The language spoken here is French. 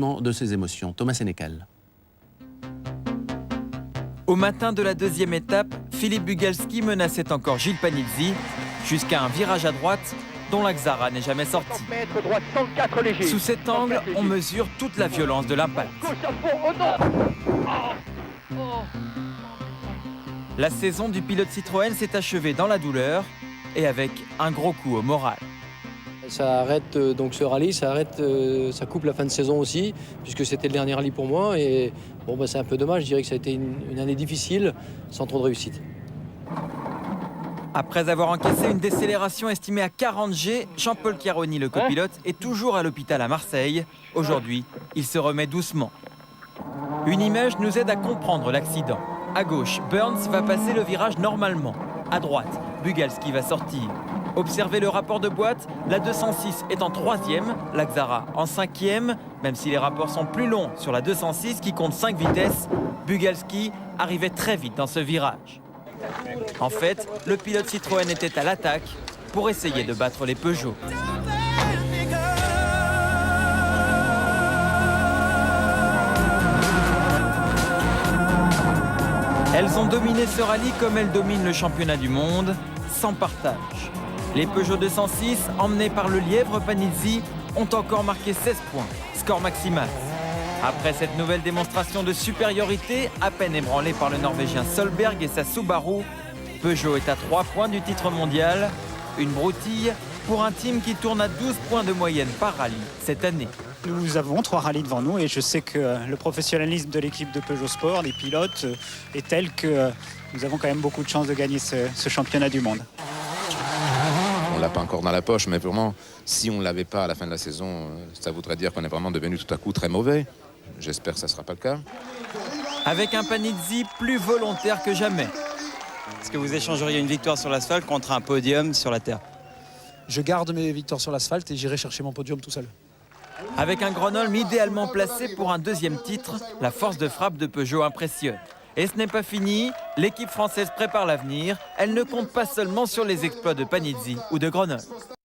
de ses émotions. Thomas Sénécal. Au matin de la deuxième étape, Filip Bugalski menaçait encore Gilles Panizzi jusqu'à un virage à droite dont la Xara n'est jamais sorti. Sous cet angle, on mesure toute la violence de l'impact. La saison du pilote Citroën s'est achevée dans la douleur et avec un gros coup au moral. Ça arrête donc ce rallye, ça coupe la fin de saison aussi, puisque c'était le dernier rallye pour moi. Et bon, c'est un peu dommage, je dirais que ça a été une année difficile, sans trop de réussite. Après avoir encaissé une décélération estimée à 40 G, Jean-Paul Chiaroni, le copilote, est toujours à l'hôpital à Marseille. Aujourd'hui, il se remet doucement. Une image nous aide à comprendre l'accident. À gauche, Burns va passer le virage normalement. À droite, Bugalski va sortir. Observez le rapport de boîte, la 206 est en 3e, la Xara en 5e. Même si les rapports sont plus longs sur la 206 qui compte 5 vitesses, Bugalski arrivait très vite dans ce virage. En fait, le pilote Citroën était à l'attaque pour essayer de battre les Peugeot. Elles ont dominé ce rallye comme elles dominent le championnat du monde, sans partage. Les Peugeot 206, emmenés par le lièvre Panizzi, ont encore marqué 16 points, score maximal. Après cette nouvelle démonstration de supériorité, à peine ébranlée par le Norvégien Solberg et sa Subaru, Peugeot est à 3 points du titre mondial. Une broutille pour un team qui tourne à 12 points de moyenne par rallye cette année. Nous avons 3 rallyes devant nous et je sais que le professionnalisme de l'équipe de Peugeot Sport, des pilotes, est tel que nous avons quand même beaucoup de chances de gagner ce championnat du monde. On ne l'a pas encore dans la poche, mais vraiment, si on ne l'avait pas à la fin de la saison, ça voudrait dire qu'on est vraiment devenu tout à coup très mauvais. J'espère que ça ne sera pas le cas. Avec un Panizzi plus volontaire que jamais. Est-ce que vous échangeriez une victoire sur l'asphalte contre un podium sur la terre? Je garde mes victoires sur l'asphalte et j'irai chercher mon podium tout seul. Avec un Gronholm idéalement placé pour un deuxième titre, la force de frappe de Peugeot impressionne. Et ce n'est pas fini, l'équipe française prépare l'avenir. Elle ne compte pas seulement sur les exploits de Panizzi ou de Gronholm.